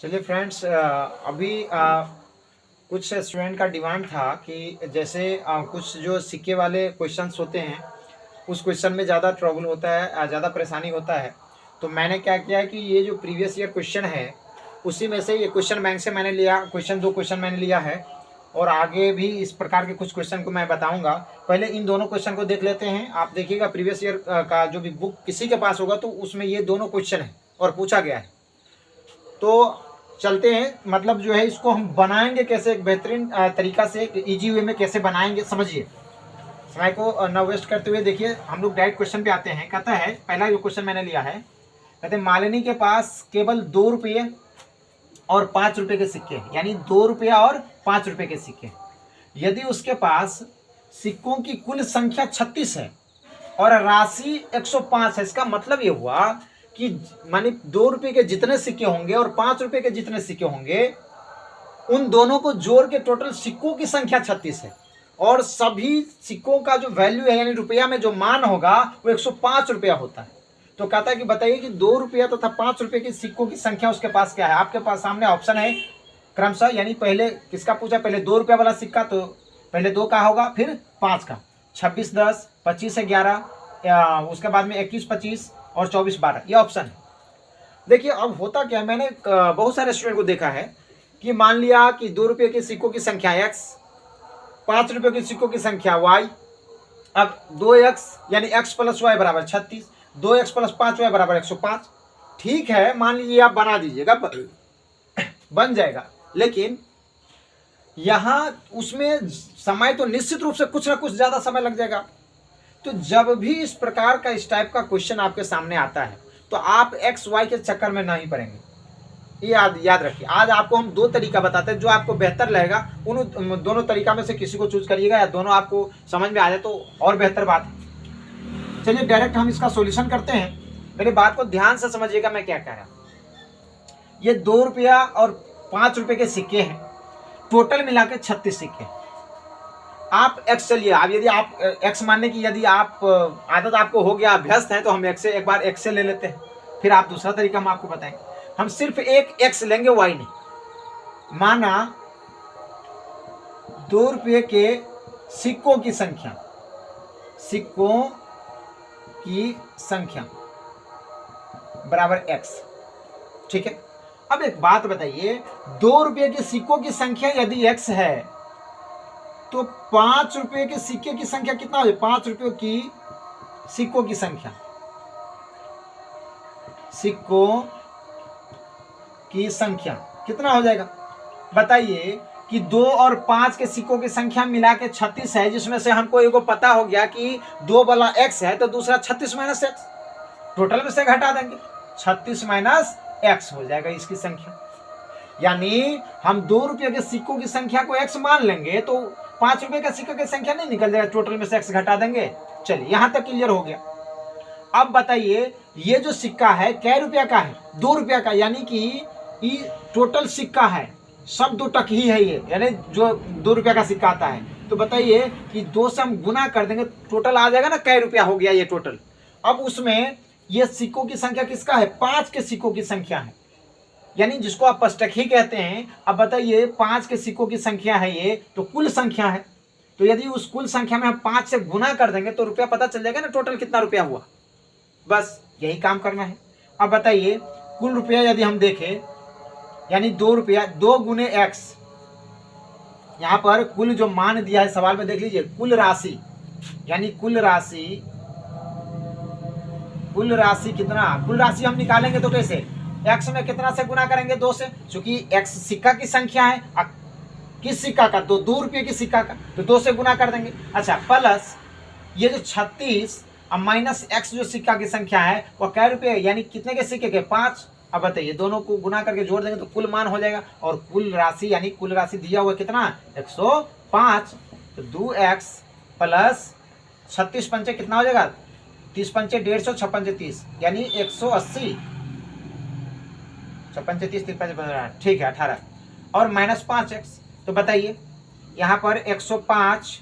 चलिए फ्रेंड्स, अभी कुछ स्टूडेंट का डिमांड था कि जैसे कुछ जो सिक्के वाले क्वेश्चंस होते हैं उस क्वेश्चन में ज़्यादा ट्रबल होता है, ज़्यादा परेशानी होता है। तो मैंने क्या किया है कि ये जो प्रीवियस ईयर क्वेश्चन है उसी में से ये क्वेश्चन बैंक से मैंने लिया, दो क्वेश्चन मैंने लिया है और आगे भी इस प्रकार के कुछ क्वेश्चन को मैं बताऊंगा। पहले इन दोनों क्वेश्चन को देख लेते हैं। आप देखिएगा प्रीवियस ईयर का जो भी बुक किसी के पास होगा तो उसमें ये दोनों क्वेश्चन है और पूछा गया है। तो चलते हैं, मतलब जो है इसको हम बनाएंगे कैसे, एक बेहतरीन तरीका से, एक इजी वे में कैसे बनाएंगे, समझिए। समय को न वेस्ट करते हुए देखिए, हम लोग डायरेक्ट क्वेश्चन पे आते हैं। कहता है, पहला जो क्वेश्चन मैंने लिया है, कहते हैं मालिनी के पास केवल 2 रुपये और 5 रुपये के सिक्के हैं, यानी 2 रुपया और 5 रुपये के सिक्के। यदि उसके पास सिक्कों की कुल संख्या 36 है और राशि 105 है, इसका मतलब ये हुआ कि माने 2 रुपये के जितने सिक्के होंगे और 5 रुपये के जितने सिक्के होंगे उन दोनों को जोड़ के टोटल सिक्कों की संख्या 36 है और सभी सिक्कों का जो वैल्यू है यानी रुपया में जो मान होगा वो 105 रुपया होता है। तो कहता है कि बताइए कि 2 रुपया तथा 5 रुपये के सिक्कों की संख्या उसके पास क्या है। आपके पास सामने ऑप्शन है क्रमशः, यानी पहले किसका पूछा, पहले 2 रुपया वाला सिक्का, तो पहले 2 का होगा, फिर 5 का, 26 10, 25 11, उसके बाद में 21 25 और 24 12, ये ऑप्शन है। देखिए अब होता क्या है, मैंने बहुत सारे स्टूडेंट को देखा है कि मान लिया कि 2 रुपये के सिक्कों की संख्या x, 5 रुपये के सिक्कों की संख्या y। अब 2x यानी x प्लस वाई बराबर 36, 2x प्लस 5y बराबर 105। ठीक है, मान लीजिए आप बना दीजिएगा, बन जाएगा, लेकिन यहाँ उसमें समय तो निश्चित रूप से कुछ ना कुछ ज़्यादा समय लग जाएगा। तो जब भी इस प्रकार का, इस टाइप का क्वेश्चन आपके सामने आता है तो आप एक्स वाई के चक्कर में नहीं पड़ेंगे। ये याद रखिए। आज आपको हम 2 तरीका बताते हैं, जो आपको बेहतर लगेगा उन दोनों तरीका में से किसी को चूज करिएगा, या दोनों आपको समझ में आ जाए तो और बेहतर बात है। चलिए डायरेक्ट हम इसका सॉल्यूशन करते हैं। मेरी बात को ध्यान से समझिएगा मैं क्या कह रहा हूं। ये 2 रुपया और 5 रुपये के सिक्के हैं, टोटल मिला के 36 सिक्के। आप एक्स चलिए, आप यदि आप एक्स मानने की यदि आप आदत आपको हो गया, अभ्यस्त है, तो हम एक्स से एक बार एक्स से ले लेते हैं, फिर आप दूसरा तरीका हम आपको बताएंगे। हम सिर्फ एक एक्स लेंगे, वाई नहीं। माना 2 रुपये के सिक्कों की संख्या, सिक्कों की संख्या बराबर एक्स, ठीक है। अब एक बात बताइए, 2 रुपये के सिक्कों की संख्या यदि एक्स है तो 5 रुपये के सिक्के की संख्या कितना हो जाए, 5 रुपयों की सिक्कों की संख्या, सिक्कों की संख्या कितना हो जाएगा बताइए। कि 2 और 5 के सिक्कों की संख्या मिला के 36 है, जिसमें से हमको एगो पता हो गया कि 2 वाला x है तो दूसरा 36 माइनस एक्स, टोटल में से घटा देंगे, 36 माइनस एक्स हो जाएगा इसकी संख्या। यानी हम 2 रुपये के सिक्कों की संख्या को x मान लेंगे तो 5 रुपये का सिक्के की संख्या नहीं निकल जाएगा, टोटल में से x घटा देंगे। चलिए यहां तक क्लियर हो गया। अब बताइए ये जो सिक्का है कै रुपया का है, 2 रुपया का, यानी कि ये टोटल सिक्का है, सब 2 टक ही है ये, यानी जो 2 रुपया का सिक्का आता है। तो बताइए कि 2 से हम गुना कर देंगे, टोटल आ जाएगा ना, कै रुपया हो गया ये टोटल। अब उसमें ये सिक्कों की संख्या किसका है, 5 के सिक्कों की संख्या है, यानी जिसको आप पष्टकी कहते हैं। अब बताइए 5 के सिक्कों की संख्या है ये, तो कुल संख्या है, तो यदि उस कुल संख्या में हम 5 से गुना कर देंगे तो रुपया पता चल जाएगा ना टोटल कितना रुपया हुआ। बस यही काम करना है। अब बताइए कुल रुपया यदि हम देखें, यानी 2 रुपया, 2 गुने एक्स, यहां पर कुल जो मान दिया है सवाल में देख लीजिए, कुल राशि, यानी कुल राशि कितना, कुल राशि हम निकालेंगे तो कैसे, एक्स में कितना से गुना करेंगे, 2 से, क्योंकि एक्स सिक्का की संख्या है, किस सिक्का का, तो 2 रुपये की सिक्का का, तो 2 से गुना कर देंगे। अच्छा, प्लस ये जो 36 और माइनस एक्स जो सिक्का की संख्या है वो कै रुपये, यानी कितने के सिक्के के, 5। अब बताइए दोनों को गुना करके जोड़ देंगे तो कुल मान हो जाएगा, और कुल राशि यानी कुल राशि दिया हुआ कितना, 105। तो 2x प्लस 36 पंचे कितना हो जाएगा, 30 पंचे 150, 6 पंचे 30, यानी 180, 6 पंचे 30, 3 पंचे 15, ठीक है 18, और माइनस 5x। तो बताइए यहाँ पर 105,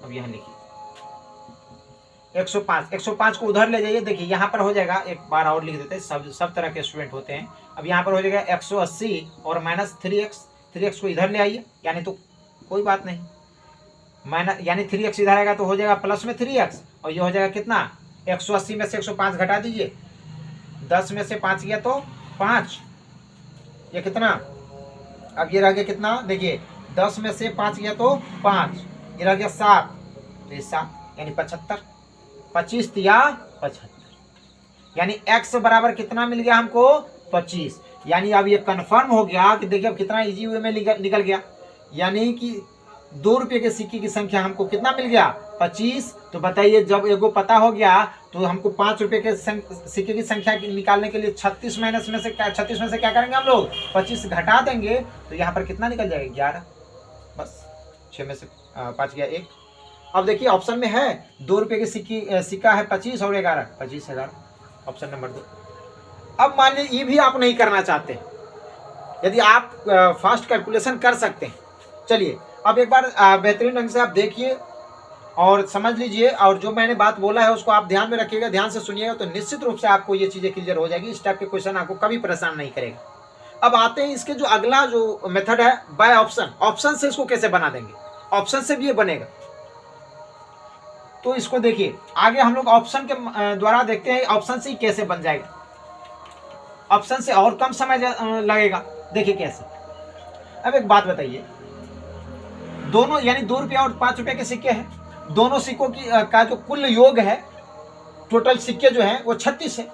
अब यहाँ लिखिए 105, 105 को उधर ले जाइए। देखिए यहाँ पर हो जाएगा, एक बार और लिख देते हैं, सब तरह के स्टूडेंट होते हैं। अब यहाँ पर हो जाएगा 180 और माइनस 3x, 3x को इधर ले आइए, यानी तो कोई बात नहीं, माइनस यानी 3x इधर आएगा तो हो जाएगा प्लस में 3x, और ये हो जाएगा कितना, 180 में से 105 घटा दीजिए, 10 में से 5 गया तो 5, ये कितना, अब ये रह गया कितना, देखिए 10 में से 5 गया तो 5, ये रह गया 7, तो ये 7 यानी 75, 25 या 75, यानी x बराबर कितना मिल गया हमको, 25। यानी अब ये कंफर्म हो गया कि देखिए अब कितना इजी वे में निकल गया, यानी कि 2 रुपये के सिक्के की संख्या हमको कितना मिल गया, 25। तो बताइए जब एगो पता हो गया तो हमको 5 रुपये के सिक्के की संख्या निकालने के लिए 36 में से क्या करेंगे हम लोग, 25 घटा देंगे, तो यहाँ पर कितना निकल जाएगा, 11, बस 6 में से 5 गया 1। अब देखिए ऑप्शन में है 2 रुपये की सिक्का है 25 और 11, 25 11, ऑप्शन नंबर 2। अब मान लीजिए ये भी आप नहीं करना चाहते, यदि आप फास्ट कैलकुलेशन कर सकते हैं, चलिए अब एक बार बेहतरीन ढंग से आप देखिए और समझ लीजिए, और जो मैंने बात बोला है उसको आप ध्यान में रखिएगा, ध्यान से सुनिएगा, तो निश्चित रूप से आपको ये चीज़ें क्लियर हो जाएगी। इस टाइप के क्वेश्चन आपको कभी परेशान नहीं करेगा। अब आते हैं इसके जो अगला जो मेथड है बाय ऑप्शन, ऑप्शन से इसको कैसे बना देंगे, ऑप्शन से भी ये बनेगा। तो इसको देखिए आगे हम लोग ऑप्शन के द्वारा देखते हैं ऑप्शन से ही कैसे बन जाएगा, ऑप्शन से और कम समय लगेगा। देखिए कैसे, अब एक बात बताइए, दोनों यानी 2 रुपया और 5 रुपये के सिक्के हैं, दोनों सिक्कों की का जो कुल योग है, टोटल सिक्के जो हैं वो 36 है।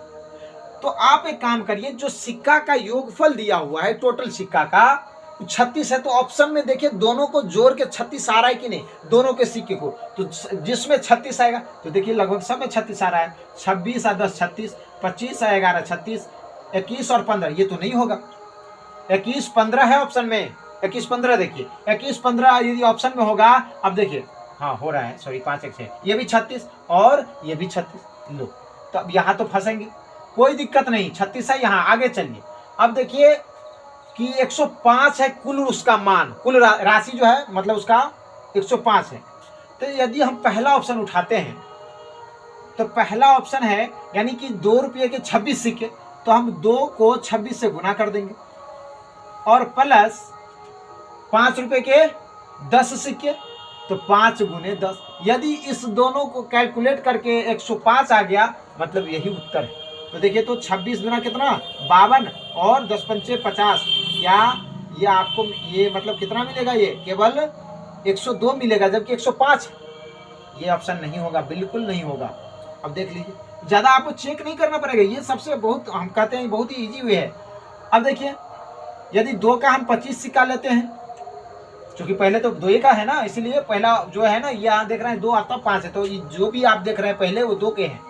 तो आप एक काम करिए, जो सिक्का का योगफल दिया हुआ है टोटल सिक्का का 36 है, तो ऑप्शन में देखिए दोनों को जोड़ के 36 आ रहा है कि नहीं, दोनों के सिक्के को, तो जिसमें 36 आएगा तो देखिए लगभग सब में 36 आ रहा है, 26 और 10 36, 25 और 11 36, 21 और 15 ये तो नहीं होगा, 21 15 है ऑप्शन में, 21 15 देखिए 21 15 यदि ऑप्शन में होगा, अब देखिए हाँ हो रहा है, सॉरी 5 1 6, ये भी 36 और ये भी 36, लो तो अब यहाँ तो फंसेंगे, कोई दिक्कत नहीं, 36 है यहाँ, आगे चलिए। अब देखिए कि 105 है कुल उसका मान, कुल राशि जो है मतलब उसका 105 है। तो यदि हम पहला ऑप्शन उठाते हैं तो पहला ऑप्शन है यानी कि 2 रुपये के 26 सिक्के, तो हम 2 को 26 से गुना कर देंगे और प्लस 5 रुपये के 10 सिक्के, तो 5 गुने 10, यदि इस दोनों को कैलकुलेट करके 105 आ गया, मतलब यही उत्तर है। तो देखिए तो 26 गुना कितना 52 और 10 पंचे 50, क्या ये आपको ये मतलब कितना मिलेगा, ये केवल 102 मिलेगा, जबकि 105, ये ऑप्शन नहीं होगा, बिल्कुल नहीं होगा। अब देख लीजिए, ज़्यादा आपको चेक नहीं करना पड़ेगा, ये सबसे बहुत हम कहते हैं बहुत ही ईजी वे है। अब देखिए यदि 2 का हम 25 सिक्का लेते हैं, क्योंकि पहले तो 2 का है ना, इसलिए पहला जो है ना, ये यहाँ देख रहे हैं 2 आता 5 है, तो जो भी आप देख रहे हैं पहले वो 2 के हैं।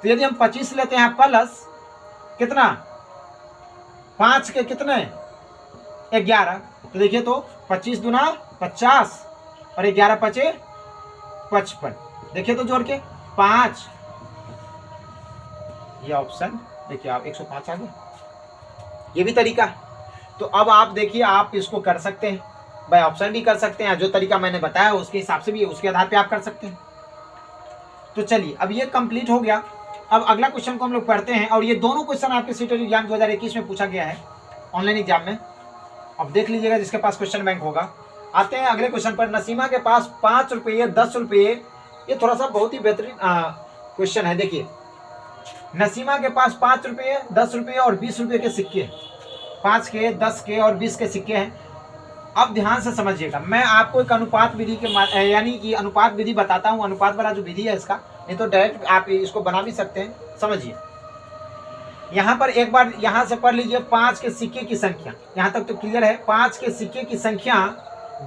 तो यदि हम 25 लेते हैं प्लस कितना 5 के कितने 11, तो देखिए तो 25 दूना 50 और 11 पचे 55, देखिए तो जोड़ के 5, ये ऑप्शन देखिए आप 105 आ गए, ये भी तरीका है। तो अब आप देखिए आप इसको कर सकते हैं, बाय ऑप्शन भी कर सकते हैं, जो तरीका मैंने बताया उसके हिसाब से भी उसके आधार पे आप कर सकते हैं। तो चलिए अब ये कंप्लीट हो गया। अब अगला क्वेश्चन को हम लोग पढ़ते हैं, और ये दोनों क्वेश्चन आपके सीटेट एग्जाम 2021 में पूछा गया है ऑनलाइन एग्जाम में। अब देख लीजिएगा जिसके पास क्वेश्चन बैंक होगा। आते हैं अगले क्वेश्चन पर। नसीमा के पास 5 रुपये 10 रुपये, ये थोड़ा सा बहुत ही बेहतरीन क्वेश्चन है। देखिए नसीमा के पास 5 रुपये 10 रुपये और 20 रुपये के सिक्के हैं, 5 के 10 के और 20 के सिक्के हैं। अब ध्यान से समझिएगा, मैं आपको एक अनुपात विधि के यानी कि अनुपात विधि बताता हूँ, अनुपात वाला जो विधि है इसका, नहीं तो डायरेक्ट आप इसको बना भी सकते हैं। समझिए यहाँ पर एक बार यहाँ से पढ़ लीजिए, 5 के सिक्के की संख्या, यहाँ तक तो क्लियर है। 5 के सिक्के की संख्या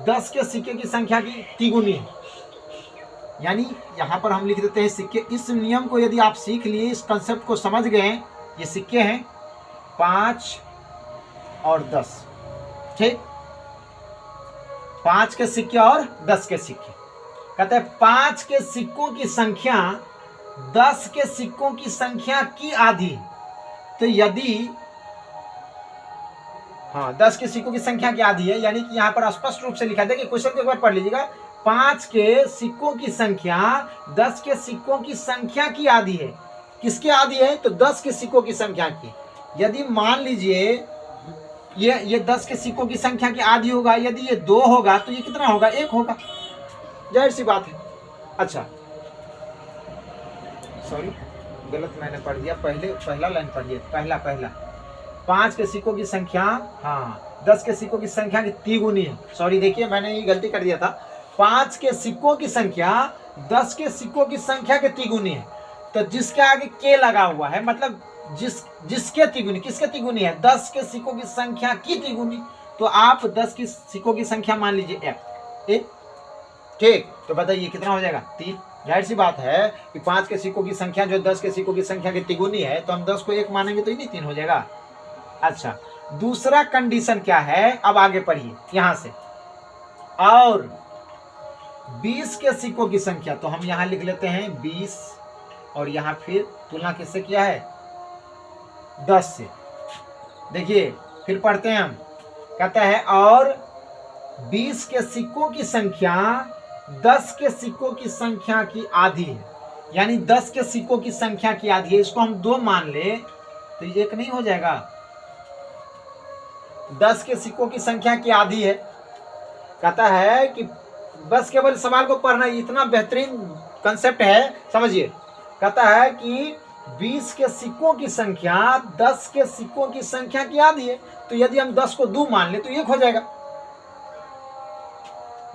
10 के सिक्के की संख्या की तिगुनी है, यानी यहाँ पर हम लिख देते हैं सिक्के। इस नियम को यदि आप सीख लिए, इस कंसेप्ट को समझ गए, ये सिक्के हैं 5 और 10, ठीक, 5 के सिक्के और 10 के सिक्के। कहते हैं 5 के सिक्कों की संख्या 10 के सिक्कों की संख्या की आधी। तो यदि 10 के सिक्कों की संख्या की आधी है, यानी कि यहाँ पर स्पष्ट रूप से लिखा है। देखिए क्वेश्चन को एक बार पढ़ लीजिएगा, 5 के सिक्कों की संख्या 10 के सिक्कों की संख्या की आधी है। किसके आधी है? तो 10 के सिक्कों की संख्या की। यदि मान लीजिए ये 10 के सिक्कों की संख्या की आधी होगा, यदि ये 2 होगा तो ये कितना होगा? 1 होगा। जाहिर सी बात है। अच्छा, सॉरी गलत मैंने पढ़ दिया, पहला लाइन पढ़िए, पहला 5 के सिक्कों की संख्या, हाँ 10 के सिक्कों की संख्या की तिगुनी है। सॉरी देखिए मैंने ये गलती कर दिया था। 5 के सिक्कों की संख्या 10 के सिक्कों की संख्या के तिगुनी है। तो जिसके आगे के लगा हुआ है मतलब जिसके तिगुनी, किसके तिगुनी है? 10 के सिक्कों की संख्या की तिगुनी। तो आप 10 की सिक्कों की संख्या मान लीजिए एक, ठीक। तो बताइए कितना हो जाएगा? 3। जाहिर सी बात है कि 5 के सिक्कों की संख्या जो 10 के सिक्कों की संख्या की तिगुनी है, तो हम 10 को 1 मानेंगे तो ही नहीं 3 हो जाएगा। अच्छा, दूसरा कंडीशन क्या है? अब आगे पढ़िए यहां से। और 20 के सिक्कों की संख्या, तो हम यहां लिख लेते हैं 20, और यहां फिर तुलना किससे किया है? 10 से। देखिए फिर पढ़ते हैं हम, कहता है और 20 के सिक्कों की संख्या 10 के सिक्कों की संख्या की आधी है। यानी 10 के सिक्कों की संख्या की आधी है। इसको हम 2 मान ले तो ये 1 नहीं हो जाएगा? 10 के सिक्कों की संख्या की आधी है। कहता है कि बस केवल सवाल को पढ़ना, इतना बेहतरीन कंसेप्ट है, समझिए। कहता है कि 20 के सिक्कों की संख्या 10 के सिक्कों की संख्या की आधी है। तो यदि हम 10 को 2 मान ले तो 1 हो जाएगा।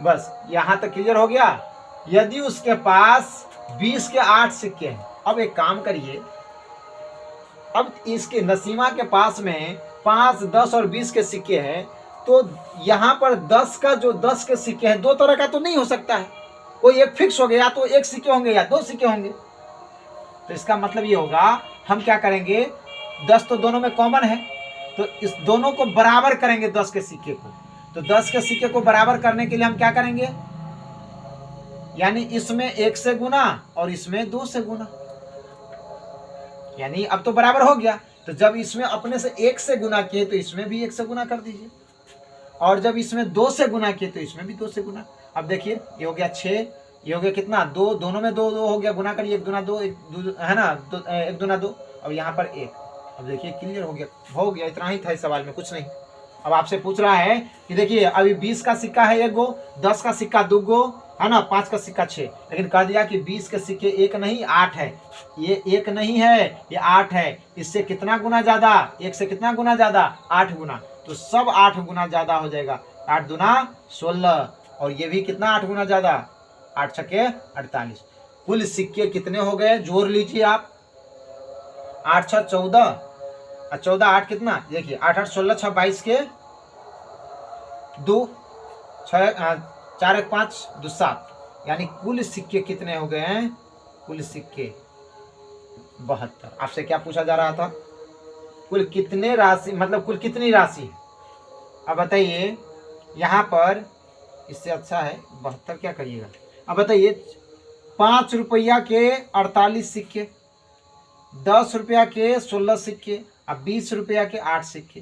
बस यहां तक क्लियर हो गया। यदि उसके पास 20 के 8 सिक्के हैं, अब एक काम करिए, अब इसके नसीमा के पास में 5, 10 और 20 के सिक्के हैं, तो यहां पर 10 का जो 10 के सिक्के हैं, 2 तरह का तो नहीं हो सकता है, कोई एक फिक्स हो गया, या तो 1 सिक्के होंगे या 2 सिक्के होंगे। तो इसका मतलब ये होगा, हम क्या करेंगे, 10 तो दोनों में कॉमन है, तो इस दोनों को बराबर करेंगे 10 के सिक्के को। तो 10 के सिक्के को बराबर करने के लिए हम क्या करेंगे, यानी इसमें 1 से गुना और इसमें 2 से गुना, यानी अब तो बराबर हो गया। तो जब इसमें अपने से 1 से गुना किए तो इसमें भी 1 से गुना कर दीजिए, और जब इसमें 2 से गुना किए तो इसमें भी 2 से गुना। अब देखिए ये हो गया 6, ये हो गया कितना 2, दोनों में 2 2 हो गया, गुना करिए 1 दूना 2, है ना, 1 दूना 2, अब यहाँ पर 1। अब देखिए क्लियर हो गया, इतना ही था इस सवाल में, कुछ नहीं। अब आपसे पूछ रहा है कि देखिए अभी 20 का सिक्का है 1 गो, 10 का सिक्का 2 गो, है ना, 5 का सिक्का 6, लेकिन कह दिया कि 20 के सिक्के 1 नहीं 8 है। ये 1 नहीं है, ये 8 है। इससे कितना गुना ज्यादा? 1 से कितना गुना ज्यादा? 8 गुना। तो सब 8 गुना ज्यादा हो जाएगा। 8 दूना 16, और ये भी कितना 8 गुना ज्यादा? 8 छक्के 48। कुल सिक्के कितने हो गए? जोड़ लीजिए आप, 8 6 14, 14 8 कितना? देखिए 8 8 16 6 22 के 2 6 4 1 5 2 7, यानी कुल सिक्के कितने हो गए हैं? कुल सिक्के 72। आपसे क्या पूछा जा रहा था? कुल कितने राशि, मतलब कुल कितनी राशि है? अब बताइए यहाँ पर, इससे अच्छा है 72 क्या करिएगा। अब बताइए 5 रुपया के 48 सिक्के, 10 रुपया के 16 सिक्के, अब 20 रुपया के 8 सिक्के।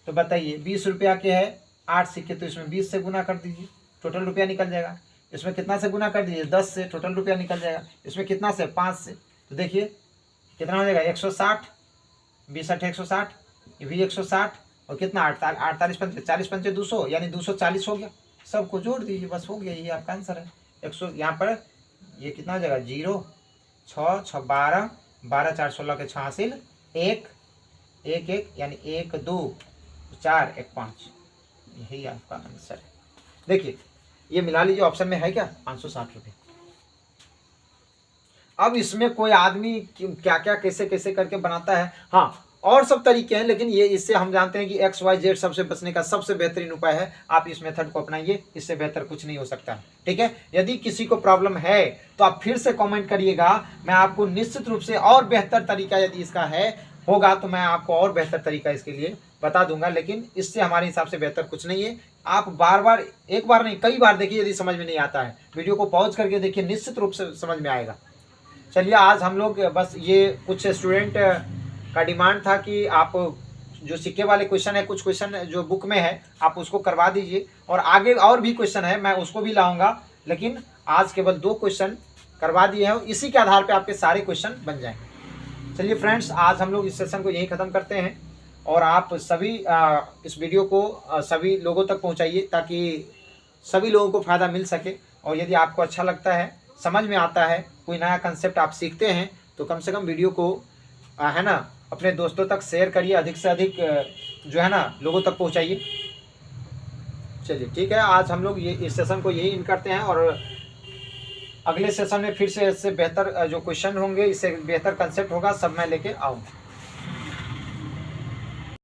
तो बताइए 20 रुपया के है 8 सिक्के, तो इसमें 20 से गुना कर दीजिए, टोटल रुपया निकल जाएगा। इसमें कितना से गुना कर दीजिए? 10 से, टोटल रुपया निकल जाएगा। इसमें कितना से? 5 से। तो देखिए कितना हो जाएगा? 160, 20 8 160, ये भी 160, और कितना 48 पंचे 40 पंचे 200, यानी 240 हो गया। सबको जोड़ दीजिए, बस हो गया, ये आपका आंसर है। 100 यहाँ पर ये कितना हो जाएगा? 0 6 6 12, 12 4 16 के 6 हासिल 1 1 1, यानी 1 2 4 1 5, यही आपका आंसर है। देखिए ये मिला लीजिए, ऑप्शन में है क्या? 560 रुपये। अब इसमें कोई आदमी क्या क्या कैसे कैसे करके बनाता है, हाँ और सब तरीके हैं, लेकिन ये इससे हम जानते हैं कि XYZ सबसे बचने का सबसे बेहतरीन उपाय है। आप इस मेथड को अपनाइए, इससे बेहतर कुछ नहीं हो सकता। ठीक है, यदि किसी को प्रॉब्लम है तो आप फिर से कमेंट करिएगा, मैं आपको निश्चित रूप से और बेहतर तरीका यदि इसका होगा तो मैं आपको और बेहतर तरीका इसके लिए बता दूंगा, लेकिन इससे हमारे हिसाब से बेहतर कुछ नहीं है। आप बार बार, एक बार नहीं कई बार देखिए, यदि समझ में नहीं आता है वीडियो को पॉज करके देखिए, निश्चित रूप से समझ में आएगा। चलिए आज हम लोग बस ये कुछ स्टूडेंट का डिमांड था कि आप जो सिक्के वाले क्वेश्चन है, कुछ क्वेश्चन जो बुक में है आप उसको करवा दीजिए, और आगे और भी क्वेश्चन है मैं उसको भी लाऊंगा। लेकिन आज केवल 2 क्वेश्चन करवा दिए हैं, इसी के आधार पे आपके सारे क्वेश्चन बन जाएंगे। चलिए फ्रेंड्स, आज हम लोग इस सेशन को यहीं ख़त्म करते हैं और आप सभी इस वीडियो को सभी लोगों तक पहुंचाइए ताकि सभी लोगों को फ़ायदा मिल सके। और यदि आपको अच्छा लगता है, समझ में आता है, कोई नया कंसेप्ट आप सीखते हैं, तो कम से कम वीडियो को है ना अपने दोस्तों तक शेयर करिए, अधिक से अधिक जो है ना लोगों तक पहुंचाइए। चलिए ठीक है, आज हम लोग ये इस सेशन को यही इन करते हैं और अगले सेशन में फिर से इससे बेहतर जो क्वेश्चन होंगे, इससे बेहतर कंसेप्ट होगा, सब मैं लेके आऊँगा।